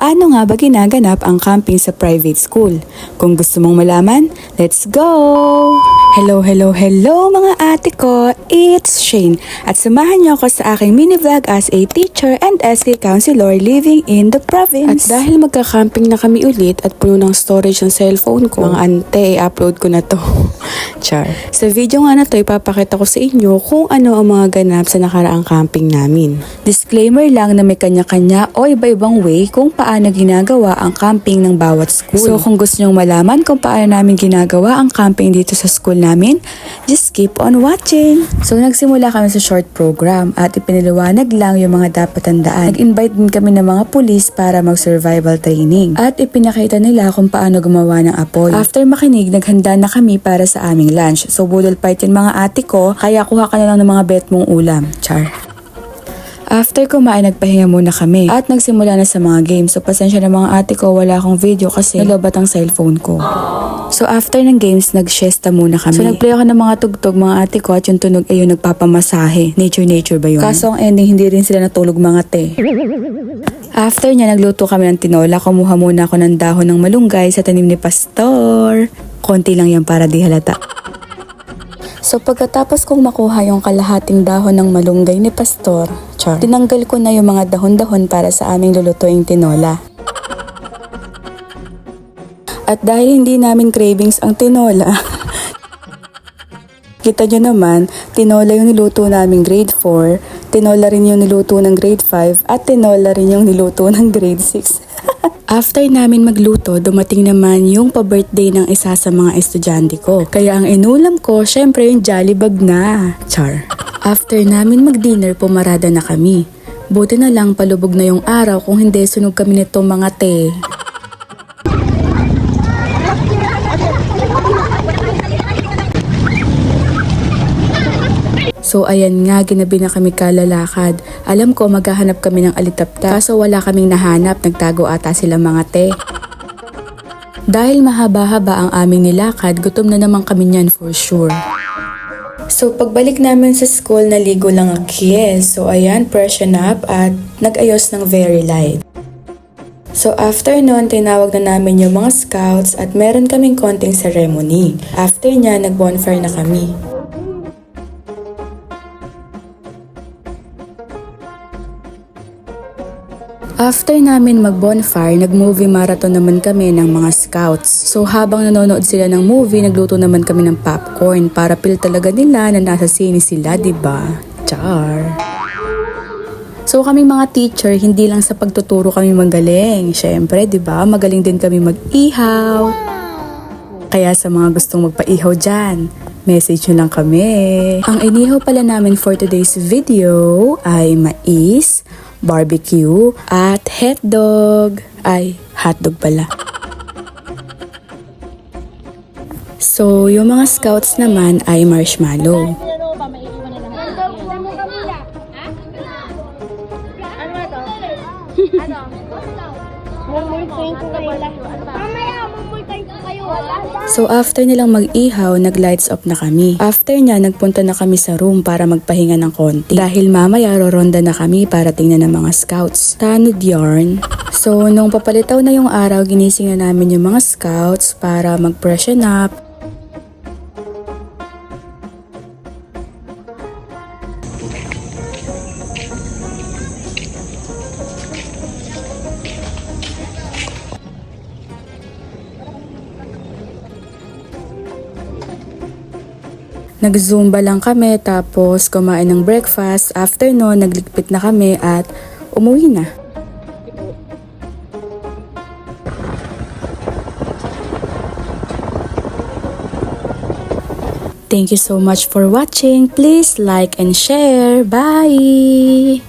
Paano nga ba ginaganap ang camping sa private school? Kung gusto mong malaman, let's go! Hello mga ate ko! It's Shane at samahan niyo ako sa aking mini vlog as a teacher and SK counselor living in the province. At dahil magka-camping na kami ulit at puno ng storage ng cellphone ko, mga ante, i-upload ko na to. Char. Sa video nga na to, ipapakita ko sa inyo kung ano ang mga ganap sa nakaraang camping namin. Disclaimer lang na may kanya-kanya o iba-ibang way kung paano ginagawa ang camping ng bawat school. So kung gusto nyong malaman kung paano namin ginagawa ang camping dito sa school namin, just keep on watching. So nagsimula kami sa short program at ipinaliwanag lang yung mga dapat tandaan. Nag-invite din kami ng mga pulis para mag-survival training at ipinakita nila kung paano gumawa ng apoy. After makinig, naghanda na kami para sa aming lunch. So budol fight yung mga ate ko, kaya kuha ka na lang ng mga bet mong ulam. Char. After kumain, nagpahinga muna kami at nagsimula na sa mga games. So pasensya na mga ate ko, wala akong video kasi nalobat ang cellphone ko. So after ng games, nag-siesta muna kami. So nagplay ako ng mga tugtog mga ate ko at yung tunog ay yung nagpapamasahe. Nature ba yun? Kaso ang ending, hindi rin sila natulog mga te. After niya, nagluto kami ng tinola. Kumuha muna ako ng dahon ng malunggay sa tanim ni Pastor. Konti lang yan para di halata. So pagkatapos kong makuha yung kalahating dahon ng malunggay ni Pastor, tinanggal ko na yung mga dahon-dahon para sa aming lulutuing tinola. At dahil hindi namin cravings ang tinola, kita nyo naman, tinola yung niluto naming grade 4, tinola rin yung niluto ng grade 5, at tinola rin yung niluto ng grade 6. After namin magluto, dumating naman yung pa-birthday ng isa sa mga estudyante ko. Kaya ang inulam ko, syempre yung Jollibag na. Char. After namin mag-dinner, pumarada na kami. Buti na lang palubog na yung araw, kung hindi sunog kami nito mga te. So ayan nga, ginabi na kami kalalakad. Alam ko maghahanap kami ng alitapta, kaso wala kaming nahanap, nagtago ata sila mga te. Dahil mahaba-haba ang aming nilakad, gutom na naman kami niyan for sure. So pagbalik namin sa school, naligo lang ang kies. So ayan, freshen up at nag-ayos ng very light. So after nun, tinawag na namin yung mga scouts at meron kaming konting ceremony. After niya, nag-bonfire na kami. After namin mag-bonfire, nag-movie marathon naman kami ng mga scouts. So habang nanonood sila ng movie, nagluto naman kami ng popcorn para feel talaga nila na nasa sine sila, diba? Char! So kaming mga teacher, hindi lang sa pagtuturo kami magaling. Syempre, diba? Magaling din kami mag-ihaw. Kaya sa mga gustong magpa-ihaw dyan, message nyo lang kami. Ang inihaw pala namin for today's video ay mais, barbecue, at hotdog. Ay, hotdog pala. So, yung mga scouts naman ay marshmallow. So after nilang mag-ihaw, nag-lights off na kami. After niya, nagpunta na kami sa room para magpahinga ng konti. Dahil mamaya roronda na kami para tingnan ng mga scouts. Tanod yarn. So nung papalitaw na yung araw, ginising na namin yung mga scouts para mag-freshen up. Nag-zumba lang kami tapos kumain ng breakfast. After nun, nagligpit na kami at umuwi na. Thank you so much for watching. Please like and share. Bye!